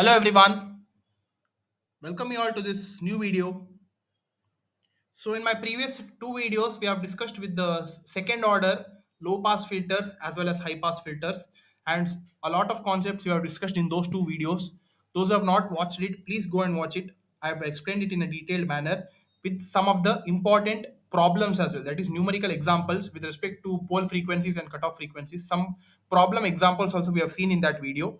Hello everyone, welcome you all to this new video. So in my previous two videos, we have discussed with the second order low pass filters as well as high pass filters, and a lot of concepts we have discussed in those two videos. Those who have not watched it, please go and watch it. I have explained it in a detailed manner with some of the important problems as well. That is numerical examples with respect to pole frequencies and cutoff frequencies. Some problem examples also we have seen in that video,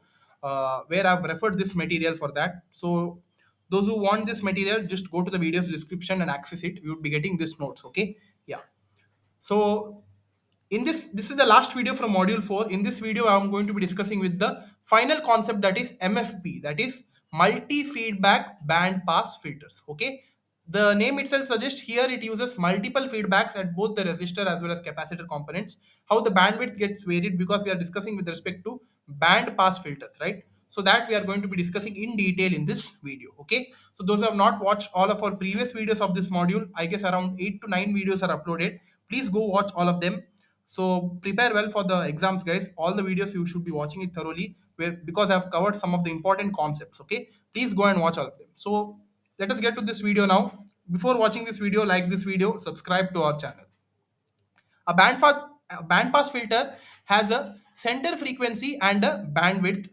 where I've referred this material for that. So those who want this material, just go to the video's description and access it. You would be getting this notes. Okay. Yeah. So in this is the last video from module 4. In this video I'm going to be discussing with the final concept, that is MFB, that is multi feedback band pass filters. Okay, the name itself suggests here it uses multiple feedbacks at both the resistor as well as capacitor components. How the bandwidth gets varied, because we are discussing with respect to band pass filters, right? So that we are going to be discussing in detail in this video. Okay, so those who have not watched all of our previous videos of this module, I guess around 8 to 9 videos are uploaded. Please go watch all of them. So prepare well for the exams, guys. All the videos you should be watching it thoroughly, where because I've covered some of the important concepts. Okay, please go and watch all of them. So let us get to this video now. Before watching this video, like this video, subscribe to our channel. A band pass filter has a center frequency and a bandwidth.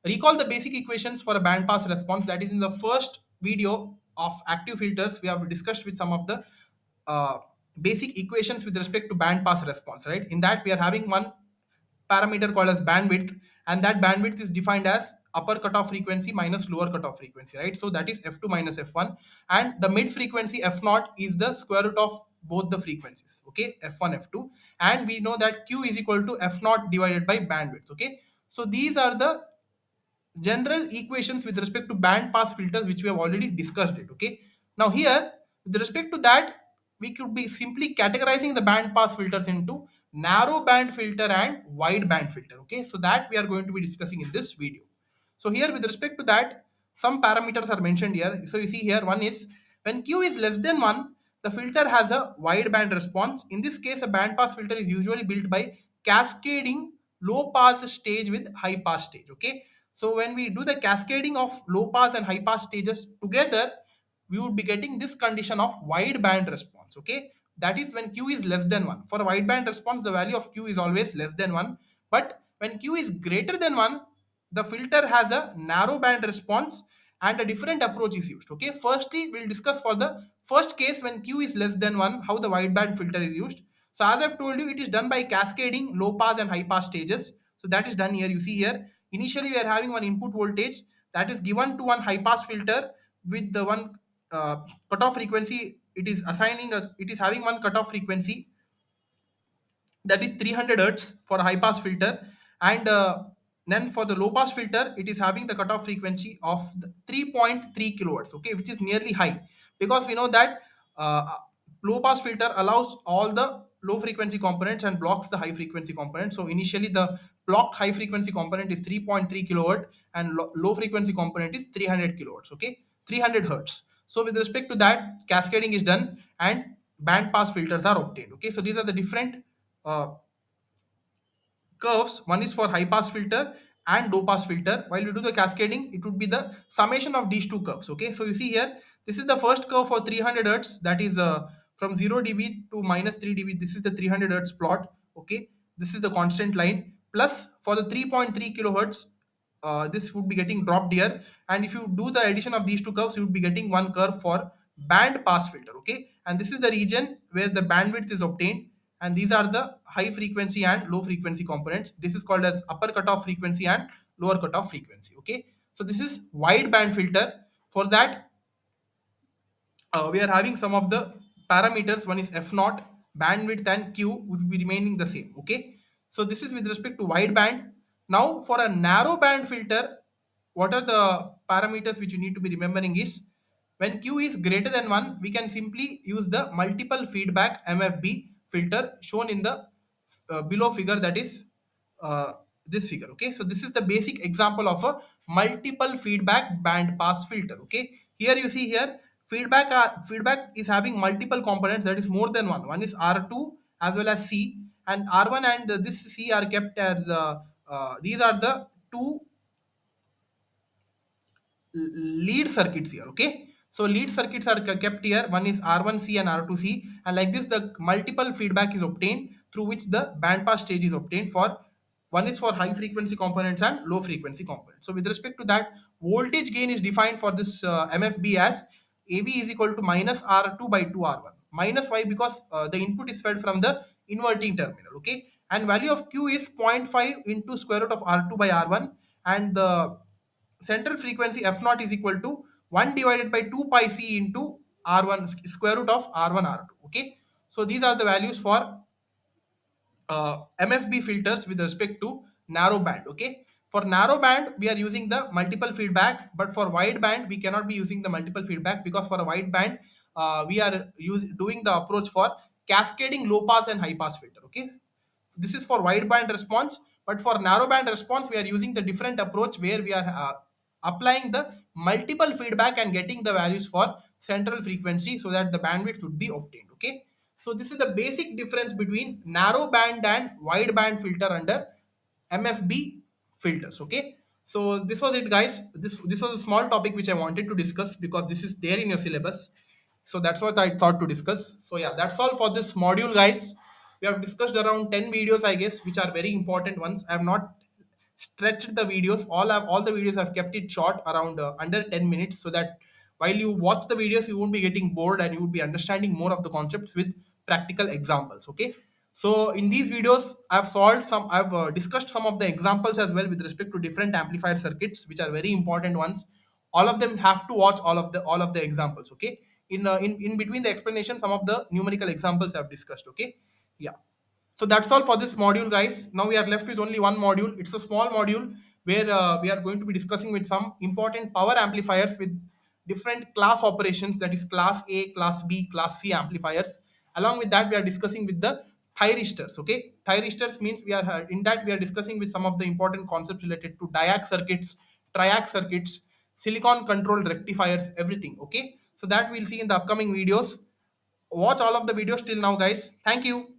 Recall the basic equations for a band pass response. That is in the first video of active filters. We have discussed with some of the uh, basic equations with respect to band pass response. Right. In that we are having one parameter called as bandwidth, and that bandwidth is defined as upper cutoff frequency minus lower cutoff frequency, right? So that is f2 minus f1, and the mid frequency f0 is the square root of both the frequencies, okay, f1 f2, and we know that q is equal to f0 divided by bandwidth. Okay, so these are the general equations with respect to band pass filters which we have already discussed it. Okay, now here with respect to that, we could be simply categorizing the band pass filters into narrow band filter and wide band filter. Okay, so that we are going to be discussing in this video. So here with respect to that, some parameters are mentioned here. So you see here, one is when q is less than 1, the filter has a wide band response. In this case, a band pass filter is usually built by cascading low pass stage with high pass stage. Okay, so when we do the cascading of low pass and high pass stages together, we would be getting this condition of wide band response. Okay, that is when q is less than 1. For a wide band response, the value of q is always less than 1. But when q is greater than 1, the filter has a narrow band response and a different approach is used. Okay, firstly, we'll discuss for the first case when q is less than 1, how the wide band filter is used. So as I've told you, it is done by cascading low pass and high pass stages. So that is done here. You see here, initially we are having one input voltage that is given to one high pass filter with the one cutoff frequency. It is having one cutoff frequency, that is 300 hertz for a high pass filter, and then for the low pass filter it is having the cutoff frequency of the 3.3 kilohertz. Okay, which is nearly high, because we know that low pass filter allows all the low frequency components and blocks the high frequency component. So initially the blocked high frequency component is 3.3 kilohertz, and low frequency component is 300 kilohertz. Okay, 300 hertz. So with respect to that, cascading is done and band pass filters are obtained. Okay, so these are the different uh, curves. One is for high pass filter and low pass filter. While we do the cascading, it would be the summation of these two curves. Okay, so you see here, this is the first curve for 300 hertz, that is from 0 dB to minus 3 dB. This is the 300 hertz plot. Okay, this is the constant line. Plus for the 3.3 kilohertz, this would be getting dropped here. And if you do the addition of these two curves, you would be getting one curve for band pass filter. Okay, and this is the region where the bandwidth is obtained, and these are the high frequency and low frequency components. This is called as upper cutoff frequency and lower cutoff frequency. Okay, so this is wide band filter. For that, we are having some of the parameters. One is f naught, bandwidth, and q would be remaining the same. Okay, so this is with respect to wide band. Now for a narrow band filter, what are the parameters which you need to be remembering is, when q is greater than 1, we can simply use the multiple feedback MFB filter shown in the below figure, that is uh, this figure. Okay, so this is the basic example of a multiple feedback band pass filter. Okay, here you see here, feedback is having multiple components, that is more than one. One is R2 as well as C, and R1 and this C are kept as these are the two lead circuits here. Okay, so lead circuits are kept here. One is R1C and R2C, and like this the multiple feedback is obtained through which the band pass stage is obtained. For one is for high frequency components and low frequency components. So with respect to that, voltage gain is defined for this MFB as AV is equal to minus R2 by 2 R1. Minus why? Because the input is fed from the inverting terminal. Okay, and value of Q is 0.5 into square root of R2 by R1, and the central frequency f naught is equal to 1 divided by 2 pi c into r1 square root of r1 r2. Okay, so these are the values for MFB filters with respect to narrow band. Okay, for narrow band we are using the multiple feedback, but for wide band we cannot be using the multiple feedback, because for a wide band we are doing the approach for cascading low pass and high pass filter. Okay, this is for wide band response, but for narrow band response we are using the different approach where we are applying the multiple feedback and getting the values for central frequency so that the bandwidth would be obtained. Okay, so this is the basic difference between narrow band and wide band filter under MFB filters. Okay, so this was it, guys. This was a small topic which I wanted to discuss because this is there in your syllabus. So that's what I thought to discuss. So yeah, that's all for this module, guys. We have discussed around 10 videos, I guess, which are very important ones. I have not stretched the videos. All the videos I've kept it short, around under 10 minutes, so that while you watch the videos you won't be getting bored and you would be understanding more of the concepts with practical examples. Okay, so in these videos I've discussed some of the examples as well with respect to different amplifier circuits, which are very important ones. All of them have to watch all of the examples. Okay, in between the explanation some of the numerical examples I've discussed. Okay, yeah, so that's all for this module, guys. Now we are left with only one module. It's a small module where we are going to be discussing with some important power amplifiers with different class operations, that is class A, class B, class C amplifiers. Along with that, we are discussing with the thyristors. Okay, thyristors means we are in that we are discussing with some of the important concepts related to diac circuits, triac circuits, silicon controlled rectifiers, everything. Okay, so that we'll see in the upcoming videos. Watch all of the videos till now, guys. Thank you.